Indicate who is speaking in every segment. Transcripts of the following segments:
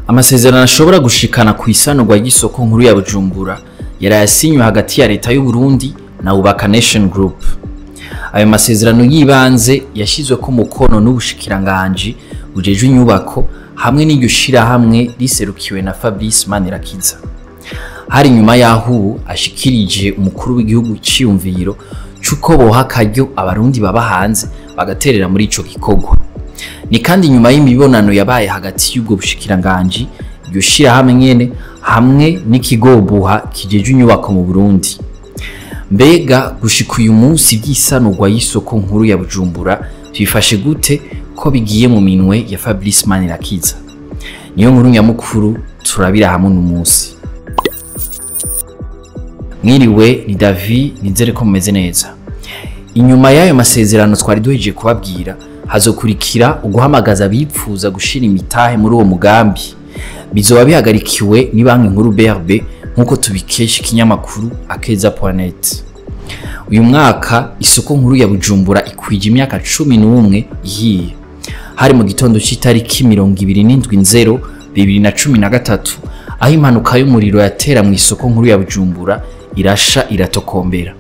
Speaker 1: Amasezerano ashobora gushikana ku isanurwa ry'isoko nkuru ya Bujumbura yaraye asinywe hagati ya Reta y'u Burundi na Ubaka Nation Group. Ayo masezerano yibanze yashizwe ko mukono n'ubushikiranganje bujejwe inyubako hamwe n'iryo shirahamwe riserukiwe na Fabrice Manirakiza. Hari nyuma yaho ashikirije umukuru w'igihugu ciyumviro cuko boha akaryo abarundi baba hanze bagaterera muri ico gikorwa. Ni kandi nyuma y'imibonano yabaye hagati y'ubwo bushikiranganje iryo shirahamwe nyene hamwe n'ikigo Buja kijejwe inyubako mu Burundi. Mbega gushika uyu munsi by'isanurwa y'isoko nkuru ya Bujumbura bifashe gute ko bigiye mu minwe ya Fabrice Manirakiza? Niyo nkuru nyamukuru turabira hamwe n'umunsi. Mwiriwe, ni David, nizere ko mumeze neza. Inyuma y'ayo masezerano twari duhejeje kubabwira hazokurikira uguhamagaza bipfuza gushira imitahe muri uwo mugambi. Bizoba bihagarikiwe ni banki nkuru BRB nkuko tubikesha ikinyamakuru akeza.net. Uyu mwaka isoko nkuru ya Bujumbura ikwije imyaka 11 ihiye. Hari mu gitondo c'itariki 27/0/2013 aho impanuka y'umuriro yatera mu isoko nkuru ya Bujumbura irasha iratokombera.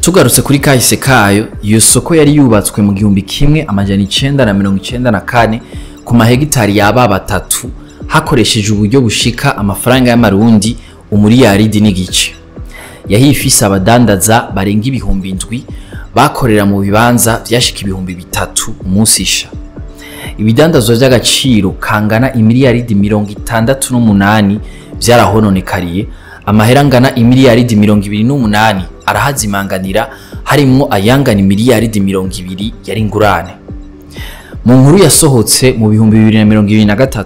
Speaker 1: Tugarutse kuri kahise kayo, iyo soko yari yubatswe mu 1994 ku mahegitari yaba 3 hakoresheje uburyo bushika amafaranga y'amarundi umuriyaridi n'igice. Yahifise abadandaza barenga 7,000 bakorera mu bibanza byashika 3,000 umusisha. Ibidandazwa by'agaciro kangana imiliyaridi 68 byarahononekariye, amahera ngana imiliyaridi 28 arahazimanganira, harimo ayangana imiliyaridi 20 yari ingurane. Mu nkuru yasohotse mu 2023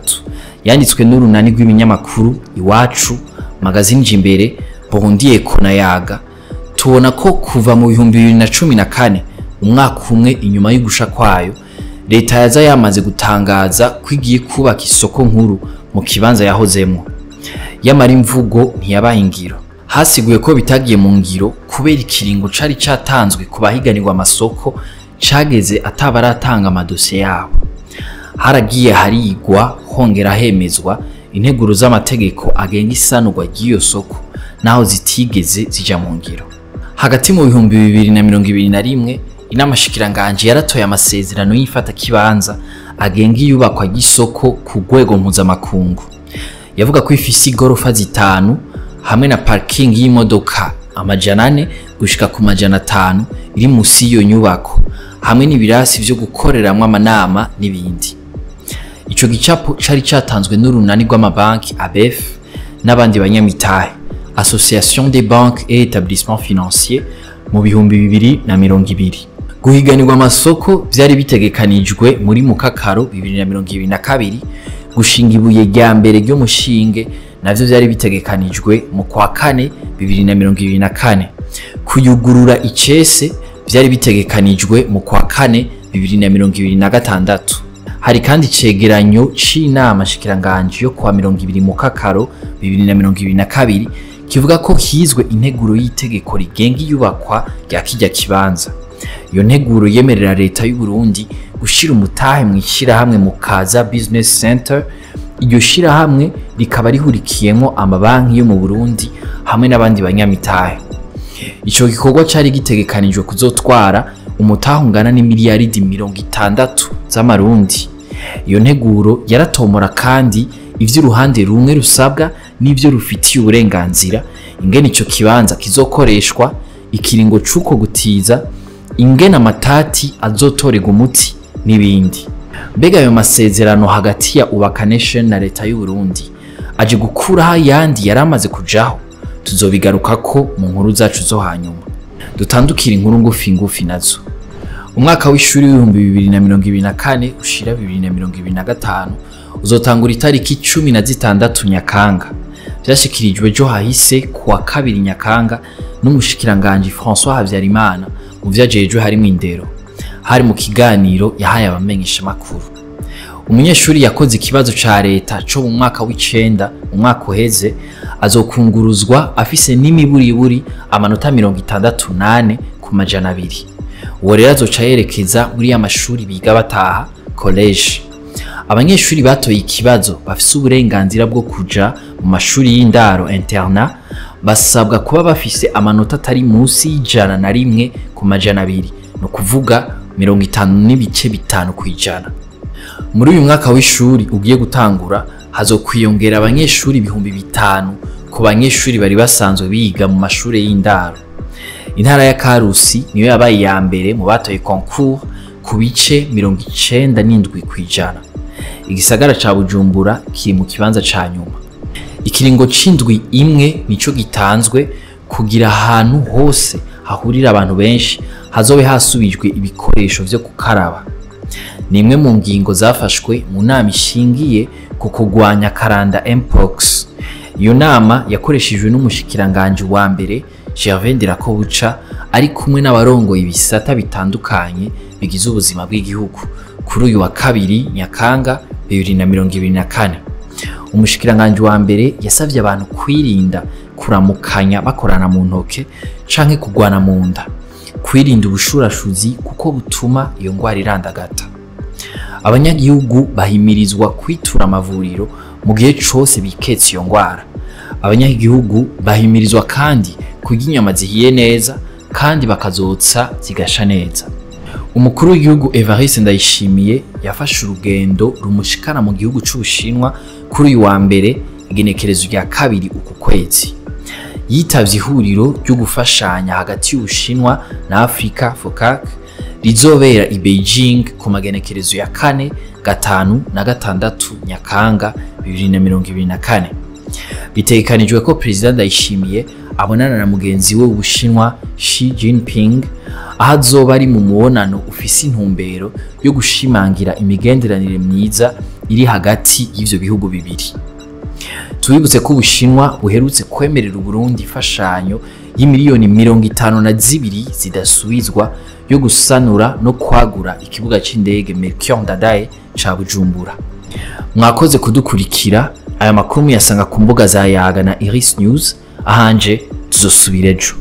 Speaker 1: yanditswe n'urunani rw'ibinyamakuru Iwacu, magazine Jimbere, Burundi Eko na Yaga, tubona ko kuva mu 2014 umwaka umwe inyuma y'ugusha kwayo, Reta yaza yamaze gutangaza kwigiye kubaka isoko nkuru mu kibanza yahozemo. Yamara imvugo ntiyabaye ingiro. Hasiguye ko bitagiye mu ngiro kubera ikiringo cari catanzwe kubahiganirwa amasoko cageze atabaratanga amadosiye yabo. Haragiye harigwa hongera hemezwa integuro z'amategeko agenga isanurwa ry'iyo soko naho zitigeze zija mu ngiro. Hagati mu 2021 inamashikiranganje yaratoye amasezerano y'ifata kibanza agenga iyubakwa ry'isoko ku rwego mpuzamakungu. Yavuga ko ifise igorofa zitanu hamwe na parking y'imodoka 400 gushika ku 500 iri musi iyo nyubako hamwe n'ibirasi byo gukoreramwe amanama n'ibindi. Ico gicapo cari catanzwe n'urunani rw'amabanki ABF n'abandi banyamitahe, Association des banques et établissements financiers, mu 2020. Guhiganirwa amasoko byari bitegekanijwe muri Mukakaro 2022, gushinga ibuye rya mbere ryo mushinge navyo byari bitegekanijwe mu kwa kane 2024, kuyugurura icese byari bitegekanijwe mu kwa kane 2026. Hari kandi cegeranyo c'inama shikiranganje yo kwa 20 Mukakaro 2022 kivuga ko hizwe integuro y'itegeko rigenga iyubakwa rya kijya kibanza. Iyo nteguro yemerera Reta y'u Burundi gushira umutahe mu ishirahamwe mu Kaza Business Center. Iryo shirahamwe rikaba rihurikiyemo amabanki yo mu Burundi hamwe n'abandi banyamitahe. Ico gikorwa cari gitegekanijwe kuzotwara umutahe ungana n'imiliyaridi 60 z'amarundi. Iyo nteguro yaratomora kandi ivyo uruhande rumwe rusabwa n'ivyo rufitiye uburenganzira, ingene ico kibanza kizokoreshwa, ikiringo cuko gutiza, ingene amatati azotorega umuti n'ibindi. Mbega ayo masezerano hagati ya Ubaka Nation na Reta y'u Burundi aje gukuraho yandi yaramaze kujaho? Tuzobigarukako mu nkuru zacu zo hanyuma. Dutandukira inkuru ngufi nazo. Umwaka w'ishuri w'ibihumbi 2024 ushira 2025 uzotangura itariki 16 Nyakanga. Byashikirijwe jo hahise kuwa 2 Nyakanga n'umushikiranganje François Habyarimana mu vyajejwe harimo indero. Hari mu kiganiro yahaye abamenyesha makuru. Umunyeshuri yakoze ikibazo ca Reta cyo mu mwaka w'icenda mu mwaka uheze azokunguruzwa afise n'imiburiburi amanota 68 ku 200. Uwo rero azoca yerekeza muri amashuri biga bataha college. abanyeshuri batoye ikibazo bafise uburenganzira bwo kuja mu mashuri y'indaro interna basabwa kuba bafise amanota atari munsi y'ijana na rimwe ku majana abiri, no kuvuga 50.5 kw'ijana. Muri uyu mwaka w'ishuri ugiye gutangura hazokwiyongera abanyeshuri 5,000 ku banyeshuri bari basanzwe biga mu mashuri y'indaro. Intara ya Karusi niyo yabaye ya mbere mu batoye nkuru ku bice 97 kw'ijana. Igisagara ca Bujumbura kiri mu kibanza ca nyuma. Ikiringo c'indwi imwe nico gitanzwe kugira ahantu hose hahurira abantu benshi hazobe hasubijwe ibikoresho vyo gukaraba. Ni imwe mu ngingo zafashwe mu nama ishingiye ku kugwanya karanda mpox. Iyo nama yakoreshejwe n'umushikiranganje wa mbere Buja ari kumwe n'abarongoye ibisata bitandukanye bigize ubuzima bw'igihugu kuri uyu wa 2 Nyakanga 2024. Umushikiranganje wa mbere yasavye abantu kwirinda kuramukanya bakorana mu ntoke canke kugwana mu nda, kwirinda ubushurashuzi kuko butuma iyo ngwara irandagata. Abanyagihugu bahimirizwa kwitura amavuriro mu gihe cose biketse iyo ngwara. Abanyagihugu bahimirizwa kandi kurya inyama zihiye neza kandi bakazotsa zigasha neza. Umukuru w'igihugu Evariste Ndayishimiye yafashe urugendo rumushikana mu gihugu c'Ubushinwa kuri uyu wa mbere igenekerezo rya 2 uku kwezi. Yitavye ihuriro ryo gufashanya hagati y'Ubushinwa na Afrika FOCAC rizobera i Beijing ku magenekerezo ya 4, 5 na 6 Nyakanga 2024. Bitegekanijwe ko prezida Ndayishimiye abonana na mugenzi we w'Ubushinwa Xi Jinping ahazoba ari mu mubonano ufise intumbero yo gushimangira imigenderanire myiza iri hagati y'ivyo bihugu bibiri. Tubibutse ko Ubushinwa buherutse kwemerera Burundi ifashanyo y'imiliyoni 52 zidasubizwa yo gusanura no kwagura ikibuga c'indege Ndadaye ca Bujumbura. Mwakoze kudukurikira. Aya makuru muyasanga ku mbuga za Yaga na Iris News. Ahanje tuzosubira ejo.